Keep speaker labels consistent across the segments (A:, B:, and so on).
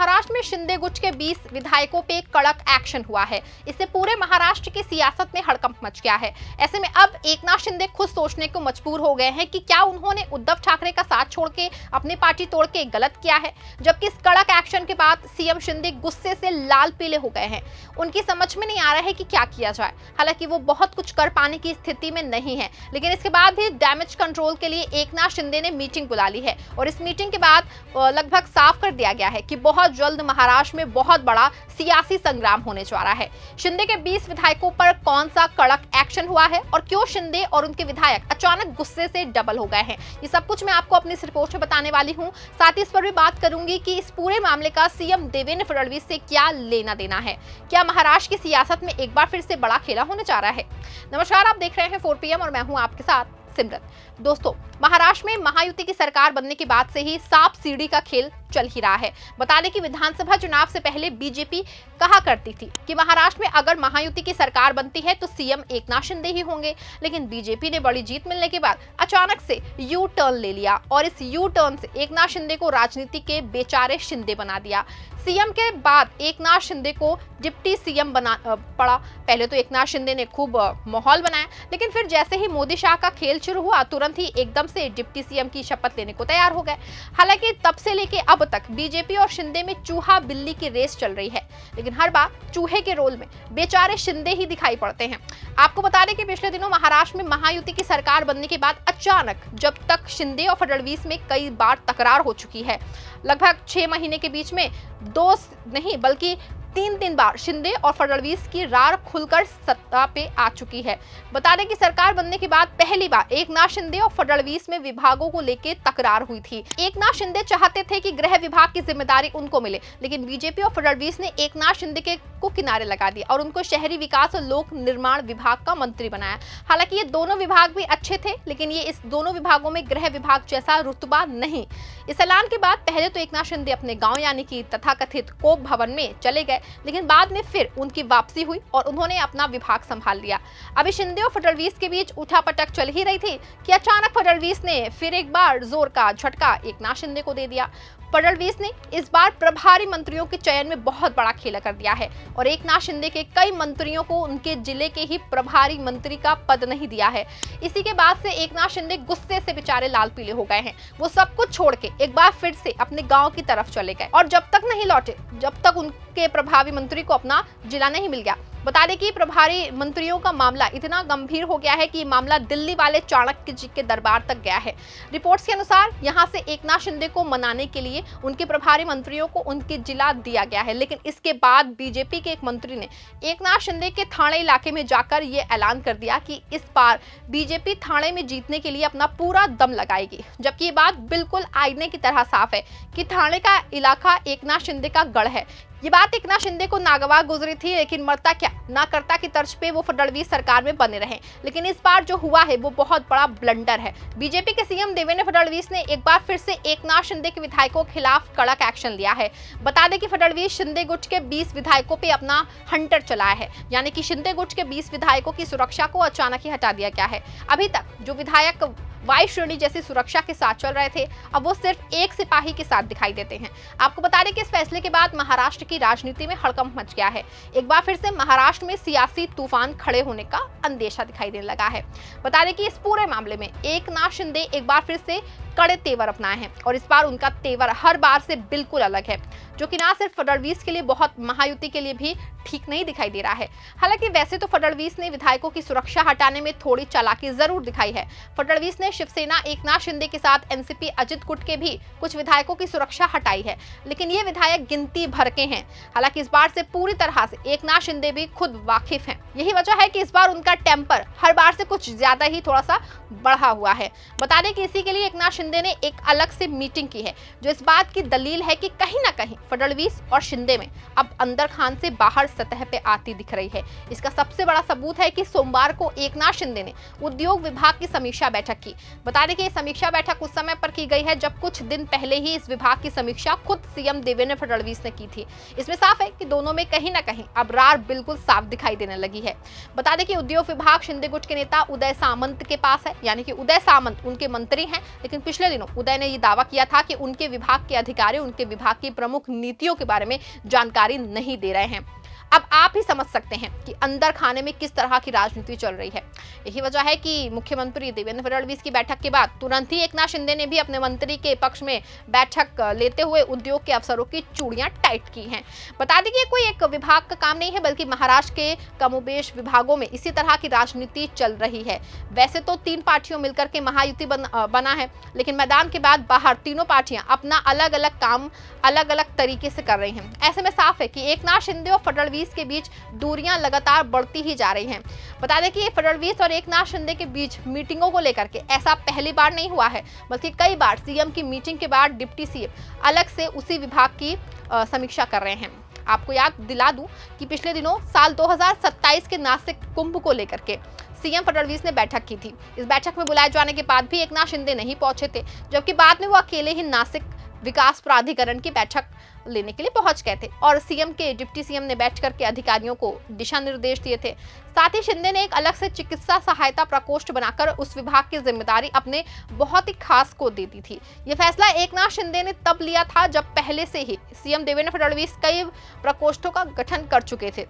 A: महाराष्ट्र में शिंदे गुट के 20 विधायकों पे कड़क एक्शन हुआ है। इससे पूरे महाराष्ट्र की सियासत में हड़कंप मच गया है। ऐसे में अब एकनाथ शिंदे खुद सोचने को मजबूर हो गए हैं कि क्या उन्होंने उद्धव ठाकरे का साथ छोड़ के अपनी पार्टी तोड़ के गलत किया है। जबकि इस कड़क एक्शन के बाद सीएम शिंदे गुस्से से लाल पीले हो गए हैं। उनकी समझ में नहीं आ रहा है कि क्या किया जाए। हालांकि वो बहुत कुछ कर पाने की स्थिति में नहीं है, लेकिन इसके बाद भी डैमेज कंट्रोल के लिए एकनाथ शिंदे ने मीटिंग बुला ली है और इस मीटिंग के बाद लगभग साफ कर दिया गया है कि बहुत जल्द महाराष्ट्र में बहुत बड़ा सियासी संग्राम होने जा रहा है। शिंदे के 20 विधायकों पर कौन सा कड़क एक्शन हुआ है और क्यों शिंदे और उनके विधायक अचानक गुस्से से डबल हो गए हैं, ये सब कुछ मैं आपको अपनी इस रिपोर्ट में बताने वाली हूं। साथ ही इस पर भी बात करूंगी कि इस पूरे मामले का सीएम देवेंद्र फडणवीस से क्या लेना देना है। क्या महाराष्ट्र की सियासत में एक बार फिर से बड़ा खेला होने जा रहा है। नमस्कार, आप देख रहे हैं 4 PM और मैं हूं आपके साथ सिमरन। दोस्तों, महाराष्ट्र में महायुति की सरकार बनने के बाद से ही सांप सीढ़ी का खेल चल ही रहा है। बता दें कि विधानसभा चुनाव से पहले बीजेपी कहा करती थी कि महाराष्ट्र में अगर महायुति की सरकार बनती है तो सीएम एकनाथ शिंदे ही होंगे, लेकिन बीजेपी ने बड़ी जीत मिलने के बाद अचानक से यू टर्न ले लिया और इस यू टर्न से एकनाथ शिंदे को राजनीति के बेचारे शिंदे बना दिया। सीएम के बाद एकनाथ शिंदे को डिप्टी सीएम बना पड़ा। पहले तो एकनाथ शिंदे ने खूब माहौल बनाया, लेकिन फिर जैसे ही मोदी शाह का खेल शुरू हुआ तुरंत ही एकदम से डिप्टी सीएम की शपथ लेने को तैयार हो गए। हालांकि तब से लेके अब तक बीजेपी और शिंदे में चूहा बिल्ली की रेस चल रही है, लेकिन हर बार चूहे के रोल में बेचारे शिंदे ही दिखाई पड़ते हैं। आपको बता दें कि पिछले दिनों महाराष्ट्र में महायुति की सरकार बनने के बाद अचानक जब तक शिंदे और फडणवीस में कई बार तकरार हो चुकी है। लगभग 6 महीने के बीच में 2 नहीं बल्कि 3 बार शिंदे और फडणवीस की रार खुलकर सत्ता पे आ चुकी है। बता दें कि सरकार बनने के बाद पहली बार एकनाथ शिंदे और फडणवीस में विभागों को लेकर तकरार हुई थी। एकनाथ शिंदे चाहते थे कि गृह विभाग की जिम्मेदारी उनको मिले, लेकिन बीजेपी और फडणवीस ने एकनाथ शिंदे को किनारे लगा दिया और उनको शहरी विकास और लोक निर्माण विभाग का मंत्री बनाया। हालांकि ये दोनों विभाग भी अच्छे थे, लेकिन ये इस दोनों विभागों में गृह विभाग जैसा रुतबा नहीं। इस ऐलान के बाद पहले तो एकनाथ शिंदे अपने गाँव यानी कि तथाकथित कोप भवन में चले गए, लेकिन बाद में फिर उनकी वापसी हुई और उन्होंने अपना विभाग संभाल लिया। अभी शिंदे और फडणवीस के बीच उठापटक चल ही रही थी कि अचानक फडणवीस ने फिर एक बार जोर का झटका एकनाथ शिंदे को दे दिया। फडणवीस ने इस बार प्रभारी मंत्रियों के चयन में बहुत बड़ा खेला कर दिया है और एकनाथ शिंदे के कई मंत्रियों को उनके जिले के ही प्रभारी मंत्री का पद नहीं दिया है। इसी के बाद से एकनाथ शिंदे गुस्से से बेचारे लाल पीले हो गए हैं। वो सब कुछ छोड़ के एक बार फिर से अपने गांव की तरफ चले गए और जब तक नहीं लौटे जब तक उनके प्रभारी मंत्री को अपना जिला नहीं मिल गया। बता दें कि प्रभारी मंत्रियों का मामला इतना गंभीर हो गया है कि मामला दिल्ली वाले चाणक्य जी के दरबार तक गया है। रिपोर्ट्स के अनुसार यहां से एकनाथ शिंदे को मनाने के लिए उनके प्रभारी मंत्रियों को उनके जिला दिया गया है, लेकिन इसके बाद बीजेपी के एक मंत्री ने एकनाथ शिंदे के थाने इलाके में जाकर ये ऐलान कर दिया कि इस बार बीजेपी थाने में जीतने के लिए अपना पूरा दम लगाएगी। जबकि ये बात बिल्कुल आईने की तरह साफ है कि थाने का इलाका एकनाथ शिंदे का गढ़ है। ये बात एकनाथ शिंदे को नागवार गुजरी थी, लेकिन मरता क्या ना करता की तर्ज पे वो फडणवीस सरकार में बने रहे। लेकिन इस बार जो हुआ है वो बहुत बड़ा ब्लंडर है। बीजेपी के सीएम देवेंद्र फडणवीस ने एक बार फिर से एकनाथ शिंदे के विधायकों के खिलाफ कड़क एक्शन लिया है। बता दें कि फडणवीस शिंदे गुट के 20 विधायकों पे अपना हंटर चलाया है, यानी कि शिंदे गुट के 20 विधायकों की सुरक्षा को अचानक ही हटा दिया गया है। अभी तक जो विधायक वाई श्रेणी जैसी सुरक्षा के साथ चल रहे थे, अब वो सिर्फ एक सिपाही के साथ दिखाई देते हैं। आपको बता दें कि इस फैसले के बाद महाराष्ट्र की राजनीति में हड़कंप मच गया है। एक बार फिर से महाराष्ट्र में सियासी तूफान खड़े होने का अंदेशा दिखाई देने लगा है। बता दें कि इस पूरे मामले में एकनाथ शिंदे एक बार फिर से कड़े तेवर अपनाए हैं और इस बार उनका तेवर हर बार से बिल्कुल अलग है, जो कि ना सिर्फ फडणवीस के लिए बहुत महायुति के लिए भी ठीक नहीं दिखाई दे रहा है। हालांकि वैसे तो फडणवीस ने विधायकों की सुरक्षा हटाने में थोड़ी चालाकी जरूर दिखाई है। फडणवीस ने शिवसेना एकनाथ शिंदे के साथ एनसीपी अजित गुट के भी कुछ विधायकों की सुरक्षा हटाई है, लेकिन ये विधायक गिनती भर के हैं। हालांकि इस बार से पूरी तरह से एकनाथ शिंदे भी खुद वाकिफ हैं। यही वजह है कि इस बार उनका टेम्पर हर बार से कुछ ज्यादा ही थोड़ा सा बढ़ा हुआ है। बता दें कि इसी के लिए एकनाथ शिंदे ने एक अलग से मीटिंग की है, जो इस बात की दलील है कि कहीं ना कहीं फडणवीस और शिंदे में अब अंदर खान से बाहर सतह पे आती दिख रही है। इसका सबसे बड़ा सबूत है कि सोमवार को एकनाथ शिंदे ने उद्योग विभाग की समीक्षा बैठक की। बता दें कि समीक्षा बैठक उस समय पर की गई है जब कुछ दिन पहले ही इस विभाग की समीक्षा खुद सीएम देवेंद्र फडणवीस ने की थी। इसमें साफ है कि दोनों में कहीं ना कहीं अब रार बिल्कुल साफ दिखाई देने लगी है। बता दें कि उद्योग विभाग शिंदे गुट के नेता उदय सामंत के पास है, यानी कि उदय सामंत उनके मंत्री हैं, लेकिन पिछले दिनों उदय ने ये दावा किया था कि उनके विभाग के अधिकारी उनके विभाग की प्रमुख नीतियों के बारे में जानकारी नहीं दे रहे हैं। अब आप ही समझ सकते हैं कि अंदर खाने में किस तरह की राजनीति चल रही है। यही वजह है कि मुख्यमंत्री देवेंद्र फडणवीस की बैठक के बाद तुरंत ही एकनाथ शिंदे ने भी अपने मंत्री के पक्ष में बैठक लेते हुए उद्योग के अफसरों की चूड़ियां टाइट की हैं। बता दें कि ये कोई एक विभाग का काम नहीं है, बल्कि महाराष्ट्र के कमोबेश विभागों में इसी तरह की राजनीति चल रही है। वैसे तो 3 पार्टियों मिलकर के महायुति बना है, लेकिन मैदान के बाद बाहर तीनों पार्टियां अपना अलग अलग काम अलग अलग तरीके से कर रही हैं। ऐसे में साफ है कि एकनाथ शिंदे और फडणवीस के बीच दूरियां लगातार बढ़ती ही जा रही हैं। बता दें कि फडणवीस और एकनाथ शिंदे के बीच मीटिंगों को लेकर के ऐसा पहली बार नहीं हुआ है, बल्कि कई बार सीएम की मीटिंग के बाद डिप्टी सीएम अलग से उसी विभाग की समीक्षा कर रहे हैं। आपको याद दिला दूं कि पिछले दिनों साल 2027 के नासिक कुंभ को लेकर के सीएम फडणवीस ने बैठक की थी। इस बैठक में बुलाए जाने के बाद भी एकनाथ शिंदे नहीं पहुंचे थे, जबकि बाद में वो अकेले ही नासिक विकास प्राधिकरण की बैठक लेने के लिए पहुंच गए थे और सीएम के डिप्टी सीएम ने बैठ करके अधिकारियों को दिशा निर्देश दिए थे। साथ ही शिंदे ने एक अलग से चिकित्सा सहायता प्रकोष्ठ बनाकर उस विभाग की जिम्मेदारी अपने बहुत ही खास को दे दी थी। ये फैसला एकनाथ शिंदे ने तब लिया था जब पहले से ही सीएम देवेंद्र फडणवीस कई प्रकोष्ठों का गठन कर चुके थे।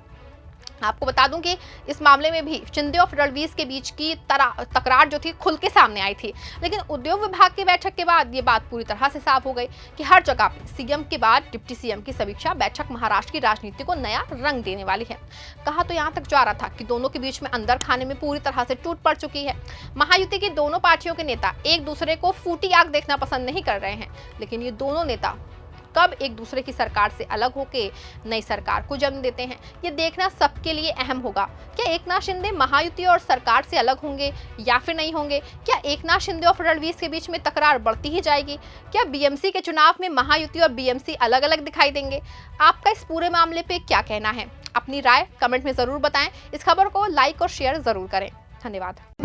A: आपको बता दूं कि इस मामले में भी शिंदे और फडणवीस के बीच की तकरार जो थी खुल के सामने आई थी, लेकिन उद्योग विभाग की बैठक के बाद ये बात पूरी तरह से साफ हो गई कि हर जगह पे सीएम के बाद डिप्टी सीएम की समीक्षा बैठक महाराष्ट्र की राजनीति को नया रंग देने वाली है। कहा तो यहाँ तक जा रहा था कि दोनों के बीच में अंदर खाने में पूरी तरह से टूट पड़ चुकी है। महायुति की दोनों पार्टियों के नेता एक दूसरे को फूटी आग देखना पसंद नहीं कर रहे हैं, लेकिन ये दोनों नेता कब एक दूसरे की सरकार से अलग होकर नई सरकार को जन्म देते हैं, ये देखना सबके लिए अहम होगा। क्या एकनाथ शिंदे महायुति और सरकार से अलग होंगे या फिर नहीं होंगे? क्या एकनाथ शिंदे और फडणवीस के बीच में तकरार बढ़ती ही जाएगी? क्या बीएमसी के चुनाव में महायुति और बीएमसी अलग अलग दिखाई देंगे? आपका इस पूरे मामले पे क्या कहना है? अपनी राय कमेंट में जरूर बताएं। इस खबर को लाइक और शेयर जरूर करें। धन्यवाद।